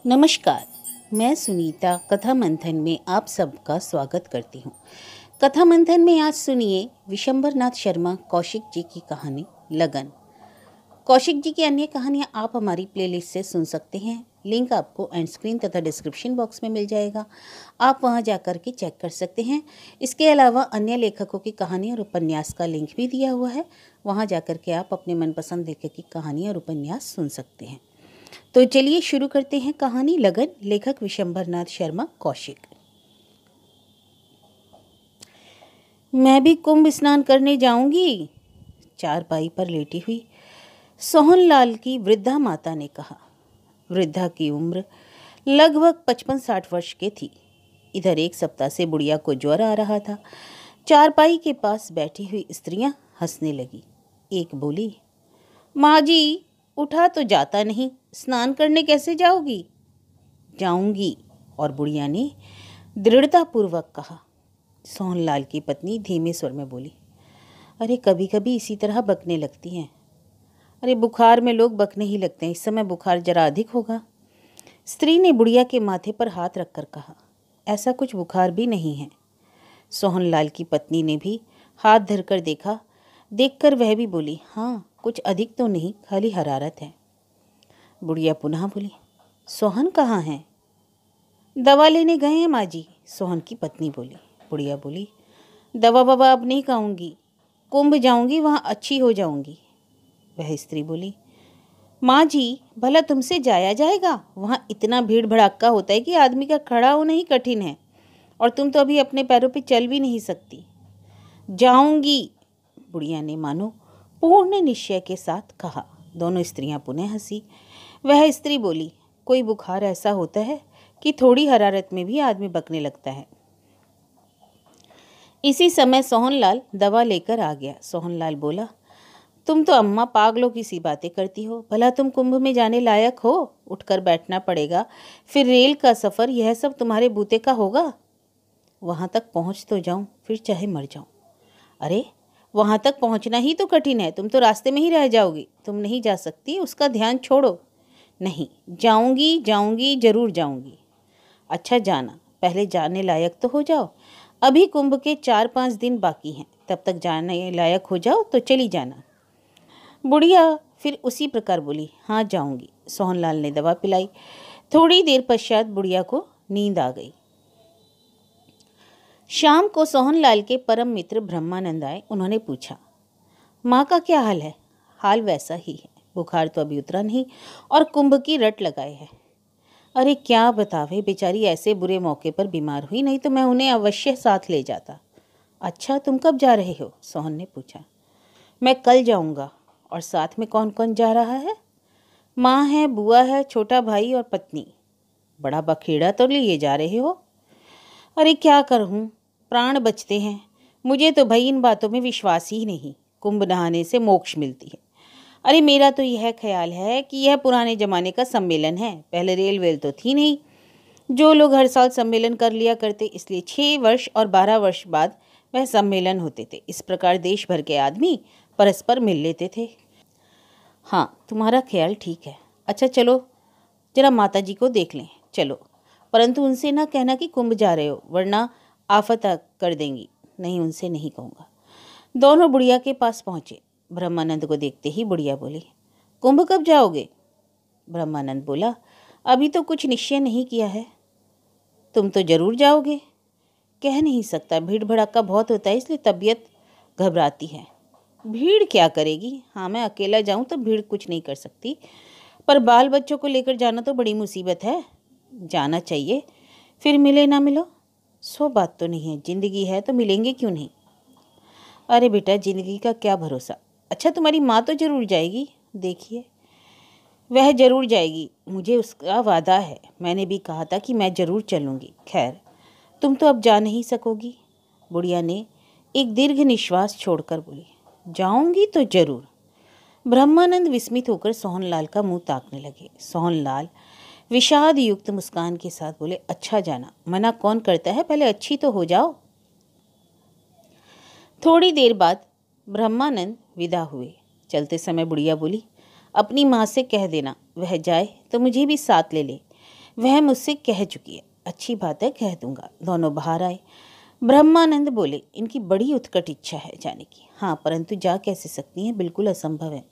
नमस्कार, मैं सुनीता कथा मंथन में आप सबका स्वागत करती हूँ। कथा मंथन में आज सुनिए विशंबरनाथ शर्मा कौशिक जी की कहानी लगन। कौशिक जी की अन्य कहानियाँ आप हमारी प्लेलिस्ट से सुन सकते हैं। लिंक आपको एंड स्क्रीन तथा डिस्क्रिप्शन बॉक्स में मिल जाएगा, आप वहां जाकर के चेक कर सकते हैं। इसके अलावा अन्य लेखकों की कहानी और उपन्यास का लिंक भी दिया हुआ है, वहां जाकर के आप अपने मनपसंद लेखक की कहानी और उपन्यास सुन सकते हैं। तो चलिए शुरू करते हैं कहानी लगन, लेखक विशंबरनाथ शर्मा कौशिक। मैं भी कुंभ स्नान करने जाऊंगी, चारपाई पर लेटी हुई सोहनलाल की वृद्धा माता ने कहा। वृद्धा की उम्र लगभग 55-60 वर्ष की थी। इधर एक सप्ताह से बुढ़िया को ज्वर आ रहा था। चारपाई के पास बैठी हुई स्त्रियां हंसने लगी। एक बोली, माँ जी उठा तो जाता नहीं, स्नान करने कैसे जाओगी? जाऊंगी, और बुढ़िया ने दृढ़तापूर्वक कहा। सोहनलाल की पत्नी धीमे स्वर में बोली, अरे कभी कभी इसी तरह बकने लगती हैं। अरे बुखार में लोग बकने ही लगते हैं, इस समय बुखार जरा अधिक होगा। स्त्री ने बुढ़िया के माथे पर हाथ रखकर कहा, ऐसा कुछ बुखार भी नहीं है। सोहनलाल की पत्नी ने भी हाथ धरकर देखा। देखकर वह भी बोली, हाँ कुछ अधिक तो नहीं, खाली हरारत है। बुढ़िया पुनः बोली, सोहन कहाँ हैं? दवा लेने गए हैं माँ जी, सोहन की पत्नी बोली। बुढ़िया बोली, दवा ववा अब नहीं खाऊंगी, कुंभ जाऊंगी, वहाँ अच्छी हो जाऊंगी। वह स्त्री बोली, माँ जी भला तुमसे जाया जाएगा? वहाँ इतना भीड़ भड़ाका होता है कि आदमी का खड़ा होना ही कठिन है, और तुम तो अभी अपने पैरों पे चल भी नहीं सकती। जाऊंगी, बुढ़िया ने मानो पूर्ण निश्चय के साथ कहा। दोनों स्त्रियां पुनः हंसी। वह स्त्री बोली, कोई बुखार ऐसा होता है कि थोड़ी हरारत में भी आदमी बकने लगता है। इसी समय सोहनलाल दवा लेकर आ गया। सोहनलाल बोला, तुम तो अम्मा पागलों की सी बातें करती हो। भला तुम कुंभ में जाने लायक हो? उठकर बैठना पड़ेगा, फिर रेल का सफ़र, यह सब तुम्हारे बूते का होगा? वहाँ तक पहुँच तो जाऊँ, फिर चाहे मर जाऊँ। अरे वहाँ तक पहुँचना ही तो कठिन है, तुम तो रास्ते में ही रह जाओगी। तुम नहीं जा सकती, उसका ध्यान छोड़ो। नहीं, जाऊँगी जाऊँगी, जरूर जाऊँगी। अच्छा जाना, पहले जाने लायक तो हो जाओ। अभी कुंभ के 4-5 दिन बाकी हैं, तब तक जाने लायक हो जाओ तो चली जाना। बुढ़िया फिर उसी प्रकार बोली, हाँ जाऊँगी। सोहनलाल ने दवा पिलाई। थोड़ी देर पश्चात बुढ़िया को नींद आ गई। शाम को सोहनलाल के परम मित्र ब्रह्मानंद आए। उन्होंने पूछा, माँ का क्या हाल है? हाल वैसा ही है, बुखार तो अभी उतरा नहीं और कुंभ की रट लगाए है। अरे क्या बतावे, बेचारी ऐसे बुरे मौके पर बीमार हुई, नहीं तो मैं उन्हें अवश्य साथ ले जाता। अच्छा तुम कब जा रहे हो? सोहन ने पूछा। मैं कल जाऊंगा। और साथ में कौन कौन जा रहा है? माँ है, बुआ है, छोटा भाई और पत्नी। बड़ा बखेड़ा तो लिए जा रहे हो। अरे क्या करूं, प्राण बचते हैं। मुझे तो भाई इन बातों में विश्वास ही नहीं। कुंभ नहाने से मोक्ष मिलती है। अरे मेरा तो यह ख्याल है कि यह पुराने जमाने का सम्मेलन है। पहले रेल वेल तो थी नहीं, जो लोग हर साल सम्मेलन कर लिया करते, इसलिए 6 वर्ष और 12 वर्ष बाद वह सम्मेलन होते थे। इस प्रकार देश भर के आदमी परस्पर मिल लेते थे। हाँ तुम्हारा ख्याल ठीक है। अच्छा चलो जरा माता जी को देख लें। चलो, परंतु उनसे ना कहना कि कुंभ जा रहे हो, वरना आफत कर देंगी। नहीं, उनसे नहीं कहूँगा। दोनों बुढ़िया के पास पहुँचे। ब्रह्मानंद को देखते ही बुढ़िया बोली, कुंभ कब जाओगे? ब्रह्मानंद बोला, अभी तो कुछ निश्चय नहीं किया है। तुम तो जरूर जाओगे? कह नहीं सकता, भीड़ भड़ाका बहुत होता है, इसलिए तबीयत घबराती है। भीड़ क्या करेगी? हाँ मैं अकेला जाऊं तो भीड़ कुछ नहीं कर सकती, पर बाल बच्चों को लेकर जाना तो बड़ी मुसीबत है। जाना चाहिए, फिर मिले ना मिलो, सो बात तो नहीं है। जिंदगी है तो मिलेंगे क्यों नहीं। अरे बेटा जिंदगी का क्या भरोसा। अच्छा तुम्हारी माँ तो जरूर जाएगी। देखिए वह जरूर जाएगी, मुझे उसका वादा है। मैंने भी कहा था कि मैं जरूर चलूँगी। खैर तुम तो अब जा नहीं सकोगी। बुढ़िया ने एक दीर्घ निश्वास छोड़कर बोली, जाऊंगी तो जरूर। ब्रह्मानंद विस्मित होकर सोहनलाल का मुंह ताकने लगे। सोहनलाल विषाद युक्त मुस्कान के साथ बोले, अच्छा जाना, मना कौन करता है, पहले अच्छी तो हो जाओ। थोड़ी देर बाद ब्रह्मानंद विदा हुए। चलते समय बुढ़िया बोली, अपनी माँ से कह देना वह जाए तो मुझे भी साथ ले ले। वह मुझसे कह चुकी है। अच्छी बात है, कह दूंगा। दोनों बाहर आए। ब्रह्मानंद बोले, इनकी बड़ी उत्कट इच्छा है जाने की। हाँ, परंतु जा कैसे सकती हैं, बिल्कुल असंभव है।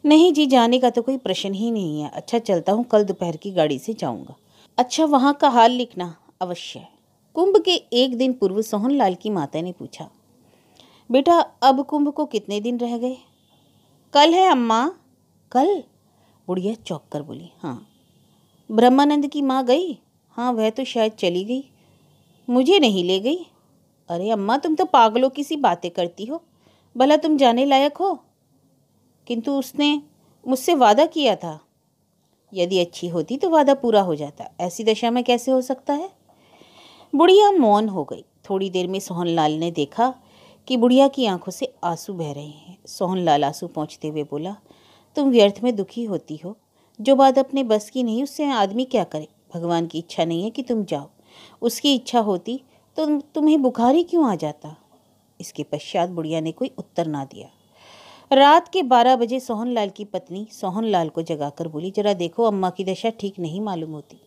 नहीं जी, जाने का तो कोई प्रश्न ही नहीं है। अच्छा चलता हूँ, कल दोपहर की गाड़ी से जाऊंगा। अच्छा, वहाँ का हाल लिखना अवश्य। कुंभ के एक दिन पूर्व सोहनलाल की माता ने पूछा, बेटा अब कुंभ को कितने दिन रह गए? कल है अम्मा। कल? बुढ़िया चौंक कर बोली। हाँ। ब्रह्मानंद की माँ गई? हाँ, वह तो शायद चली गई, मुझे नहीं ले गई। अरे अम्मा, तुम तो पागलों की सी बातें करती हो। भला तुम जाने लायक हो? किंतु उसने मुझसे वादा किया था। यदि अच्छी होती तो वादा पूरा हो जाता, ऐसी दशा में कैसे हो सकता है? बुढ़िया मौन हो गई। थोड़ी देर में सोहनलाल ने देखा कि बुढ़िया की आंखों से आंसू बह रहे हैं। सोहनलाल आंसू पोंछते हुए बोला, तुम व्यर्थ में दुखी होती हो। जो बात अपने बस की नहीं, उससे आदमी क्या करे? भगवान की इच्छा नहीं है कि तुम जाओ। उसकी इच्छा होती तो तुम्हें बुखार ही क्यों आ जाता? इसके पश्चात बुढ़िया ने कोई उत्तर ना दिया। रात के 12 बजे सोहनलाल की पत्नी सोहनलाल को जगाकर बोली, जरा देखो, अम्मा की दशा ठीक नहीं मालूम होती।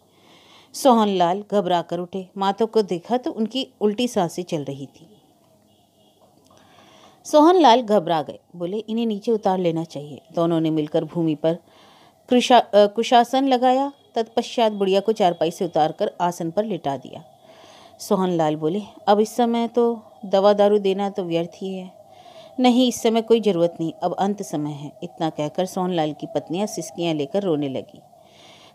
सोहनलाल घबरा कर उठे। माता को देखा तो उनकी उल्टी सांसें चल रही थी। सोहनलाल घबरा गए। बोले, इन्हें नीचे उतार लेना चाहिए। दोनों ने मिलकर भूमि पर कुशासन लगाया। तत्पश्चात बुढ़िया को चारपाई से उतारकर आसन पर लिटा दिया। सोहनलाल बोले, अब इस समय तो दवा दारू देना तो व्यर्थ ही है। नहीं, इस समय कोई जरूरत नहीं, अब अंत समय है। इतना कहकर सोहनलाल की पत्नियां सिसकियां लेकर रोने लगी।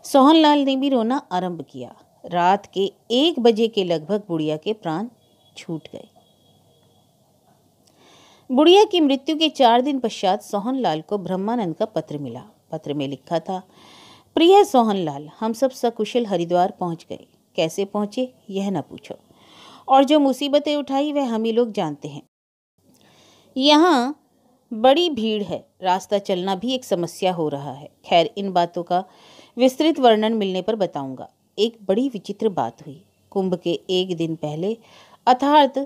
सोहनलाल ने भी रोना आरंभ किया। रात के 1 बजे के लगभग बुढ़िया के प्राण छूट गए। बुढ़िया की मृत्यु के 4 दिन पश्चात सोहनलाल को ब्रह्मानंद का पत्र मिला। पत्र में लिखा था, प्रिय सोहनलाल, हम सब सकुशल हरिद्वार पहुंच गए। कैसे पहुंचे यह न पूछो, और जो मुसीबतें उठाई वह हम ही लोग जानते हैं। यहाँ बड़ी भीड़ है, रास्ता चलना भी एक समस्या हो रहा है। खैर, इन बातों का विस्तृत वर्णन मिलने पर बताऊंगा। एक बड़ी विचित्र बात हुई। कुंभ के एक दिन पहले अर्थात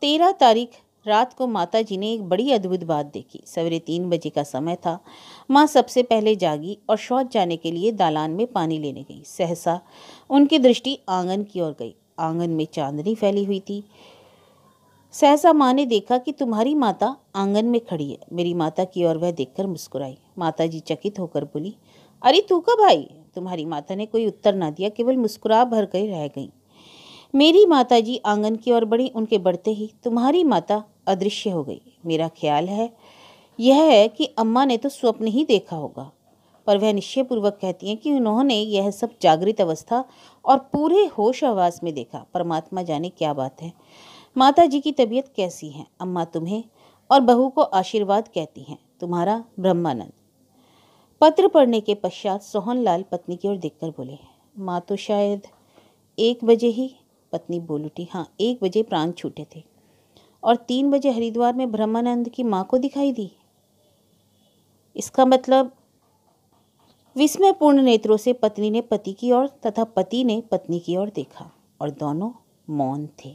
13 तारीख रात को माता जी ने एक बड़ी अद्भुत बात देखी। सवेरे 3 बजे का समय था। माँ सबसे पहले जागी और शौच जाने के लिए दालान में पानी लेने गई। सहसा उनकी दृष्टि आंगन की ओर गई। आंगन में चांदनी फैली हुई थी। सहसा माँ ने देखा कि तुम्हारी माता आंगन में खड़ी है। मेरी माता की ओर वह देखकर मुस्कुराई। माता जी चकित होकर बोली, अरे तू कब आई? तुम्हारी माता ने कोई उत्तर ना दिया, केवल मुस्कुरा भर कर रह गई। मेरी माता जी आंगन की ओर बढ़ी। उनके बढ़ते ही तुम्हारी माता अदृश्य हो गई। मेरा ख्याल है यह है कि अम्मा ने तो स्वप्न ही देखा होगा, पर वह निश्चयपूर्वक कहती हैं कि उन्होंने यह सब जागृत अवस्था और पूरे होश आवास में देखा। परमात्मा जाने क्या बात है। माता जी की तबीयत कैसी है? अम्मा तुम्हें और बहू को आशीर्वाद कहती हैं। तुम्हारा ब्रह्मानंद। पत्र पढ़ने के पश्चात सोहनलाल पत्नी की ओर देखकर बोले, माँ तो शायद 1 बजे ही। पत्नी बोल उठी, हाँ, 1 बजे प्राण छूटे थे, और 3 बजे हरिद्वार में ब्रह्मानंद की माँ को दिखाई दी। इसका मतलब? विस्मयपूर्ण नेत्रों से पत्नी ने पति की ओर तथा पति ने पत्नी की ओर देखा, और दोनों मौन थे।